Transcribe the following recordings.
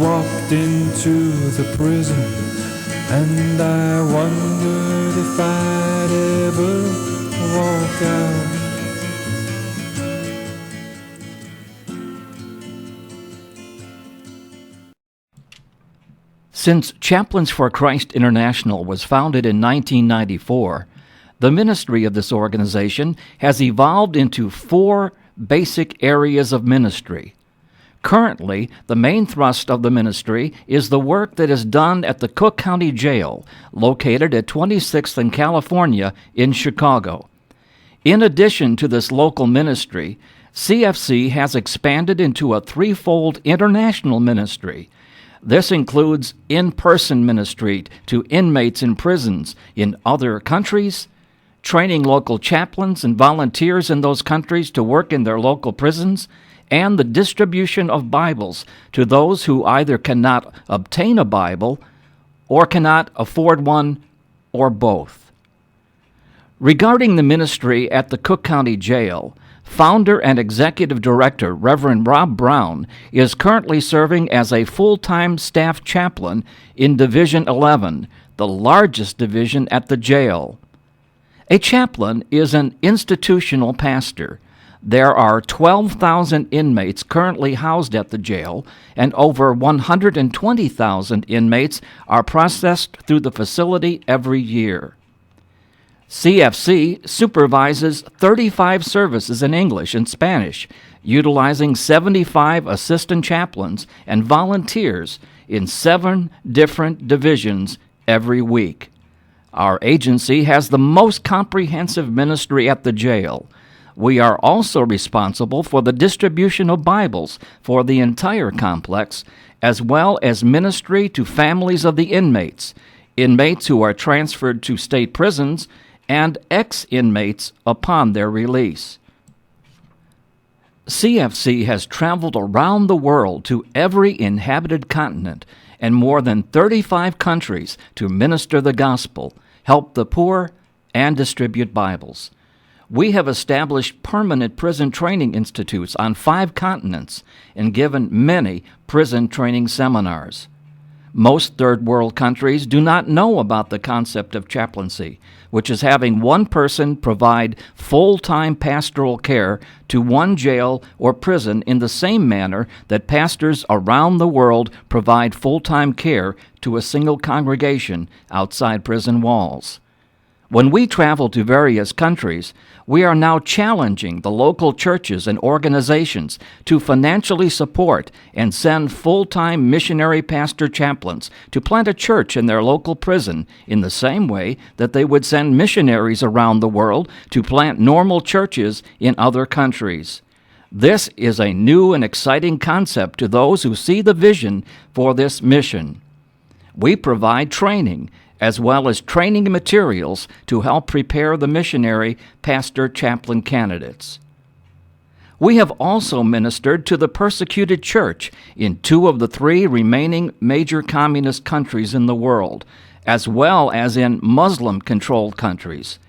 walked into the prison, and I wondered if I'd ever walk out. Since Chaplains for Christ International was founded in 1994, the ministry of this organization has evolved into 4 basic areas of ministry. Currently, the main thrust of the ministry is the work that is done at the Cook County Jail, located at 26th and California in Chicago. In addition to this local ministry, CFC has expanded into a 3-fold international ministry. This includes in-person ministry to inmates in prisons in other countries, training local chaplains and volunteers in those countries to work in their local prisons, and the distribution of Bibles to those who either cannot obtain a Bible or cannot afford one, or both. Regarding the ministry at the Cook County Jail, Founder and Executive Director Reverend Rob Brown is currently serving as a full-time staff chaplain in Division 11, the largest division at the jail. A chaplain is an institutional pastor. There are 12,000 inmates currently housed at the jail, and over 120,000 inmates are processed through the facility every year. CFC supervises 35 services in English and Spanish, utilizing 75 assistant chaplains and volunteers in 7 different divisions every week. Our agency has the most comprehensive ministry at the jail. We are also responsible for the distribution of Bibles for the entire complex, as well as ministry to families of the inmates who are transferred to state prisons, and ex-inmates upon their release. CFC has traveled around the world to every inhabited continent and more than 35 countries to minister the gospel, help the poor, and distribute Bibles. We have established permanent prison training institutes on 5 continents and given many prison training seminars. Most third world countries do not know about the concept of chaplaincy, which is having one person provide full-time pastoral care to one jail or prison in the same manner that pastors around the world provide full-time care to a single congregation outside prison walls. When we travel to various countries, we are now challenging the local churches and organizations to financially support and send full-time missionary pastor chaplains to plant a church in their local prison in the same way that they would send missionaries around the world to plant normal churches in other countries. This is a new and exciting concept to those who see the vision for this mission. We provide training as well as training materials to help prepare the missionary pastor chaplain candidates. We have also ministered to the persecuted church in 2 of the 3 remaining major communist countries in the world, as well as in Muslim-controlled countries.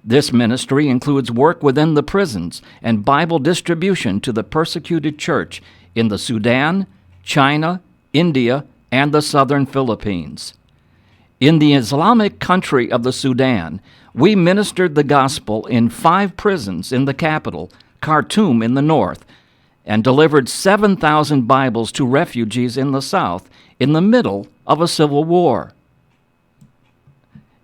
This ministry includes work within the prisons and Bible distribution to the persecuted church in the Sudan, China, India, and the southern Philippines. In the Islamic country of the Sudan, we ministered the gospel in 5 prisons in the capital, Khartoum in the north, and delivered 7,000 Bibles to refugees in the south in the middle of a civil war.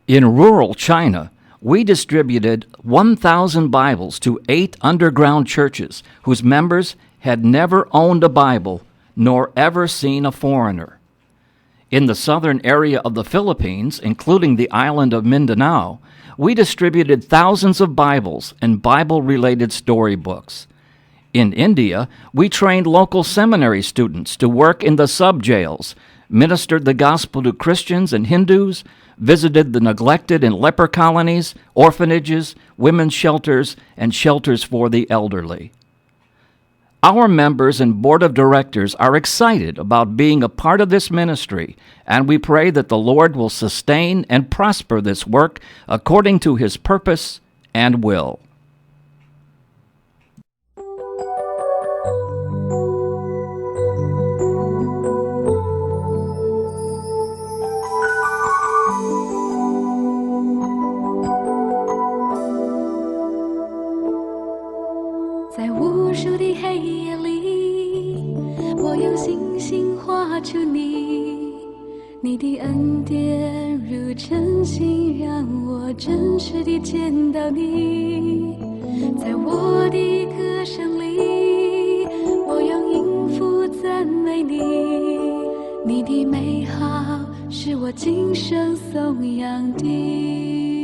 In rural China, we distributed 1,000 Bibles to 8 underground churches whose members had never owned a Bible nor ever seen a foreigner. In the southern area of the Philippines, including the island of Mindanao, we distributed thousands of Bibles and Bible-related storybooks. In India, we trained local seminary students to work in the sub-jails, ministered the gospel to Christians and Hindus, visited the neglected and leper colonies, orphanages, women's shelters, and shelters for the elderly. Our members and board of directors are excited about being a part of this ministry, and we pray that the Lord will sustain and prosper this work according to His purpose and will. 在无数的黑夜里，我用星星画出你，你的恩典如晨星，让我真实地见到你。在我的歌声里，我用音符赞美你，你的美好是我今生颂扬的。